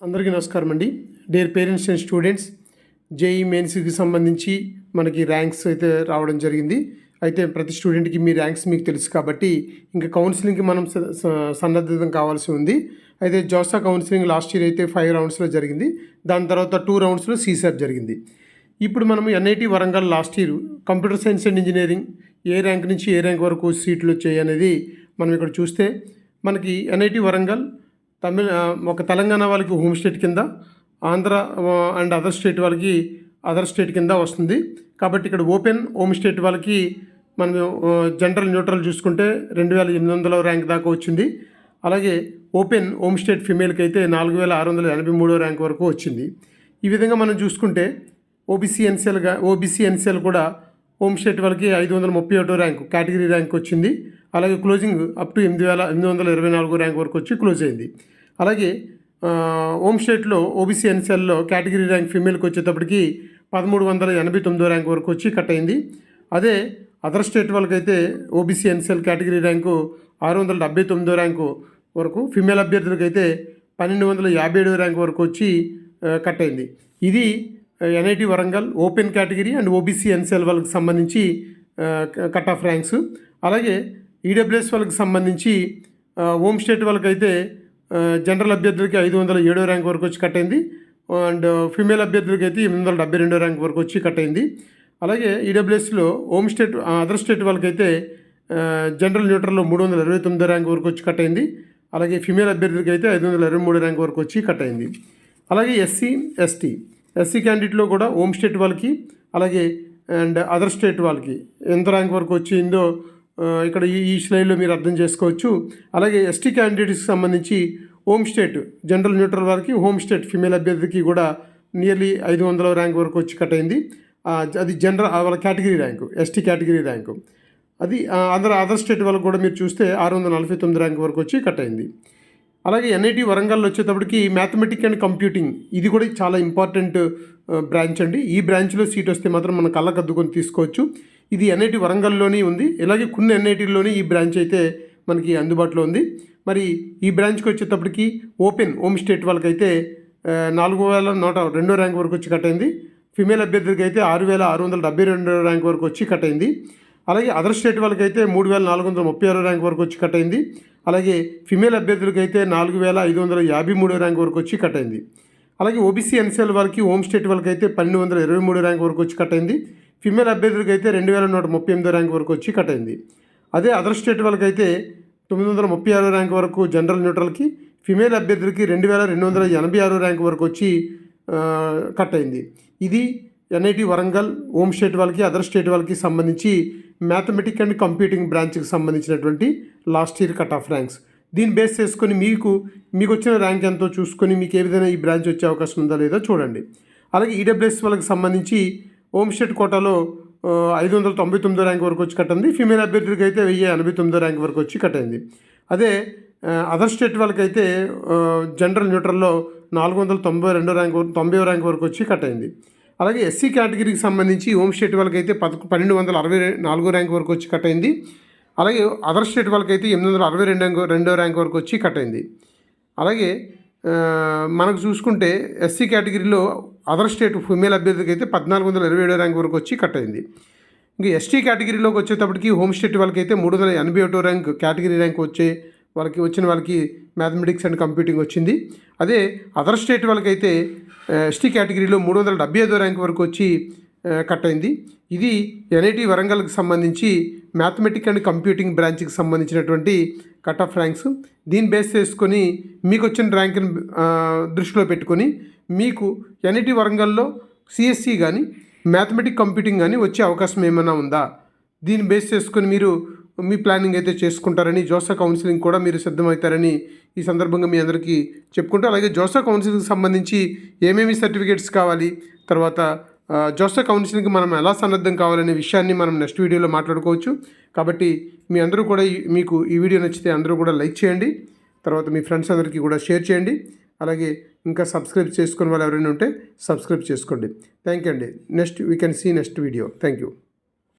అందరికీ నమస్కారం అండి. Dear parents and students, JEE మెయిన్స్కి సంబంధించి మనకి ర్యాంక్స్ అయితే రావడం జరిగింది. అయితే ప్రతి స్టూడెంట్కి మీ ర్యాంక్స్ మీకు తెలుసు కాబట్టి ఇంకా కౌన్సిలింగ్కి మనం సన్నద్ధం కావాల్సి ఉంది. అయితే జోసా కౌన్సిలింగ్ లాస్ట్ ఇయర్ అయితే 5 రౌండ్స్లో జరిగింది. దాని తర్వాత 2 రౌండ్స్లో సీసార్ జరిగింది. ఇప్పుడు మనం NIT Warangal last year computer science and engineering A rank నుంచి ఏ ర్యాంక్ వరకు సీట్లు వచ్చాయి అనేది మనం ఇక్కడ చూస్తే మనకి ఎన్ఐటి వరంగల్ ఒక తెలంగాణ వాళ్ళకి హోమ్ స్టేట్ కింద, ఆంధ్ర అండ్ అదర్ స్టేట్ వాళ్ళకి అదర్ స్టేట్ కింద వస్తుంది. కాబట్టి ఇక్కడ ఓపెన్ హోమ్ స్టేట్ వాళ్ళకి మనం జనరల్ న్యూట్రల్ చూసుకుంటే 2800 ర్యాంక్ దాకా వచ్చింది. అలాగే ఓపెన్ హోమ్ స్టేట్ ఫిమేల్కి అయితే 4683 ర్యాంక్ వరకు వచ్చింది. ఈ విధంగా మనం చూసుకుంటే ఓబీసీ ఎన్సీఎల్ కూడా హోమ్ స్టేట్ వాళ్ళకి 531 ర్యాంకు కేటగిరీ ర్యాంక్ వచ్చింది. అలాగే క్లోజింగ్ అప్ టు 8824 ర్యాంక్ వరకు వచ్చి క్లోజ్ అయింది. అలాగే హోమ్ స్టేట్లో ఓబీసీ ఎన్సీఎల్లో కేటగిరీ ర్యాంక్ ఫిమేల్కి వచ్చేటప్పటికి 1389 ర్యాంక్ వరకు వచ్చి కట్ అయింది. అదే అదర్ స్టేట్ వాళ్ళకైతే OBC NCL category rank 679 rank వరకు, ఫిమేల్ అభ్యర్థులకి అయితే 1257 ర్యాంక్ వరకు వచ్చి కట్ అయింది. ఇది NIT Warangal open category and OBC NCL వాళ్ళకి సంబంధించి కట్ ఆఫ్ ర్యాంక్స్. అలాగే ఈడబ్ల్యూఎస్ వాళ్ళకి సంబంధించి హోమ్ స్టేట్ వాళ్ళకైతే జనరల్ అభ్యర్థులకి 507 ర్యాంక్ వరకు వచ్చి కట్ అయింది. అండ్ ఫిమేల్ అభ్యర్థులకి అయితే 872 ర్యాంక్ వరకు వచ్చి కట్ అయింది. అలాగే ఈడబ్ల్యూఎస్లో హోమ్ స్టేట్ అదర్ స్టేట్ వాళ్ళకైతే జనరల్ న్యూట్రల్లో 329 ర్యాంక్ వరకు వచ్చి కట్ అయింది. అలాగే ఫిమేల్ అభ్యర్థులకి అయితే 523 ర్యాంక్ వరకు వచ్చి కట్ అయింది. అలాగే ఎస్సీ క్యాండిడేట్లో కూడా హోమ్ స్టేట్ వాళ్ళకి అలాగే అండ్ అదర్ స్టేట్ వాళ్ళకి ఎంత ర్యాంక్ వరకు వచ్చిందో ఇక్కడ ఈ స్లైడ్లో మీరు అర్థం చేసుకోవచ్చు. అలాగే ఎస్టీ క్యాండిడేట్స్కి సంబంధించి హోమ్ స్టేట్ జనరల్ న్యూట్రల్ వారికి హోమ్ స్టేట్ ఫిమేల్ అభ్యర్థికి కూడా నియర్లీ 500 ర్యాంక్ వరకు వచ్చి కట్ అయింది. అది జనరల్ వాళ్ళ category rank, ST category rank. అది అదర్ స్టేట్ వాళ్ళకి కూడా మీరు చూస్తే 649 ర్యాంక్ వరకు వచ్చి కట్ అయింది. అలాగే ఎన్ఐటి వరంగల్లో వచ్చేటప్పటికి మ్యాథమెటిక్ అండ్ కంప్యూటింగ్, ఇది కూడా చాలా ఇంపార్టెంట్ బ్రాంచ్ అండి. ఈ బ్రాంచ్లో సీట్ వస్తే మాత్రం మనం కళ్ళకద్దుకొని తీసుకోవచ్చు. ఇది ఎన్ఐటి వరంగల్లోనే ఉంది. ఇలాగే కొన్ని ఎన్ఐటీల్లోనే ఈ బ్రాంచ్ అయితే మనకి అందుబాటులో ఉంది. మరి ఈ బ్రాంచ్కి వచ్చేటప్పటికి ఓపెన్ హోమ్ స్టేట్ వాళ్ళకైతే 4102 ర్యాంక్ వరకు వచ్చి కట్ అయింది. ఫిమేల్ అభ్యర్థులకి అయితే 6672 ర్యాంక్ వరకు వచ్చి కట్ అయింది. అలాగే అదర్ స్టేట్ వాళ్ళకైతే 3436 ర్యాంక్ వరకు వచ్చి కట్ అయింది. అలాగే ఫిమేల్ అభ్యర్థులకి అయితే 4553 ర్యాంక్ వరకు వచ్చి కట్ అయింది. అలాగే ఓబీసీ ఎన్సీఎల్ వాళ్ళకి హోమ్ స్టేట్ వాళ్ళకైతే 1223 ర్యాంక్ వరకు వచ్చి కట్ అయింది. ఫిమేల్ అభ్యర్థులకి అయితే 2138 ర్యాంక్ వరకు వచ్చి కట్ అయింది. అదే అదర్ స్టేట్ వాళ్ళకైతే 936 ర్యాంక్ వరకు జనరల్ న్యూట్రల్కి, ఫిమేల్ అభ్యర్థులకి 2286 ర్యాంక్ వరకు వచ్చి కట్ అయింది. ఇది ఎన్ఐటి వరంగల్ హోమ్ స్టేట్ వాళ్ళకి అదర్ స్టేట్ వాళ్ళకి సంబంధించి మ్యాథమెటిక్ అండ్ కంప్యూటింగ్ బ్రాంచ్కి సంబంధించినటువంటి last year cut off ranks. దీన్ని బేస్ చేసుకొని మీకు వచ్చిన ర్యాంక్ ఎంతో చూసుకొని మీకు ఏ విధంగా ఈ బ్రాంచ్ వచ్చే అవకాశం ఉందా లేదో చూడండి. అలాగే ఈడబ్ల్యూఎస్ వాళ్ళకి సంబంధించి హోమ్ స్టేట్ కోటాలో 599 ర్యాంక్ వరకు వచ్చి కట్ అయింది. ఫిమేల్ అభ్యర్థులకి అయితే 1089 ర్యాంక్ వరకు వచ్చి కట్ అయింది. అదే అదర్ స్టేట్ వాళ్ళకైతే జనరల్ న్యూట్రల్లో 492 ర్యాంక్ వరకు వచ్చి కట్ అయింది. అలాగే ఎస్సీ కేటగిరీకి సంబంధించి హోమ్ స్టేట్ వాళ్ళకైతే 1264 ర్యాంక్ వరకు వచ్చి కట్ అయింది. అలాగే అదర్ స్టేట్ వాళ్ళకైతే 862 ర్యాంక్ వరకు వచ్చి కట్ అయింది. అలాగే మనకు చూసుకుంటే ఎస్సీ కేటగిరీలో అదర్ స్టేట్ ఫిమేల్ అభ్యర్థికి అయితే 1427 ర్యాంక్ వరకు వచ్చి కట్ అయింది. ఇంకా ఎస్టీ కేటగిరీలోకి వచ్చేటప్పటికి హోమ్ స్టేట్ వాళ్ళకైతే 381 ర్యాంక్ కేటగిరీ ర్యాంక్ వచ్చిన వాళ్ళకి మ్యాథమెటిక్స్ అండ్ కంప్యూటింగ్ వచ్చింది. అదే అదర్ స్టేట్ వాళ్ళకైతే ఎస్టీ కేటగిరీలో 375 ర్యాంక్ వరకు వచ్చి కట్ అయింది. ఇది ఎన్ఐటి వరంగల్కి సంబంధించి మ్యాథమెటిక్ అండ్ కంప్యూటింగ్ బ్రాంచ్కి సంబంధించినటువంటి కట్ ఆఫ్ ర్యాంక్స్. దీన్ని బేస్ చేసుకొని మీకు వచ్చిన ర్యాంక్ని దృష్టిలో పెట్టుకొని మీకు ఎన్ఐటి వరంగల్లో సిఎస్సి కానీ మ్యాథమెటిక్ కంప్యూటింగ్ కానీ వచ్చే అవకాశం ఏమైనా ఉందా, దీన్ని బేస్ చేసుకొని మీరు మీ ప్లానింగ్ అయితే చేసుకుంటారని, జోసా కౌన్సిలింగ్ కూడా మీరు సిద్ధమవుతారని ఈ సందర్భంగా మీ అందరికీ చెప్పుకుంటూ, అలాగే జోసా కౌన్సిలింగ్కి సంబంధించి ఏమేమి సర్టిఫికేట్స్ కావాలి, తర్వాత జోసా కౌన్సిలింగ్కి మనం ఎలా సన్నద్ధం కావాలనే విషయాన్ని మనం నెక్స్ట్ వీడియోలో మాట్లాడుకోవచ్చు. కాబట్టి మీ అందరూ కూడా మీకు ఈ వీడియో నచ్చితే అందరూ కూడా లైక్ చేయండి, తర్వాత మీ ఫ్రెండ్స్ అందరికీ కూడా షేర్ చేయండి. అలాగే ఇంకా సబ్స్క్రైబ్ చేసుకునే వాళ్ళు ఎవరైనా ఉంటే సబ్స్క్రైబ్ చేసుకోండి. థ్యాంక్ యూ అండి. Next we can see next video. Thank you.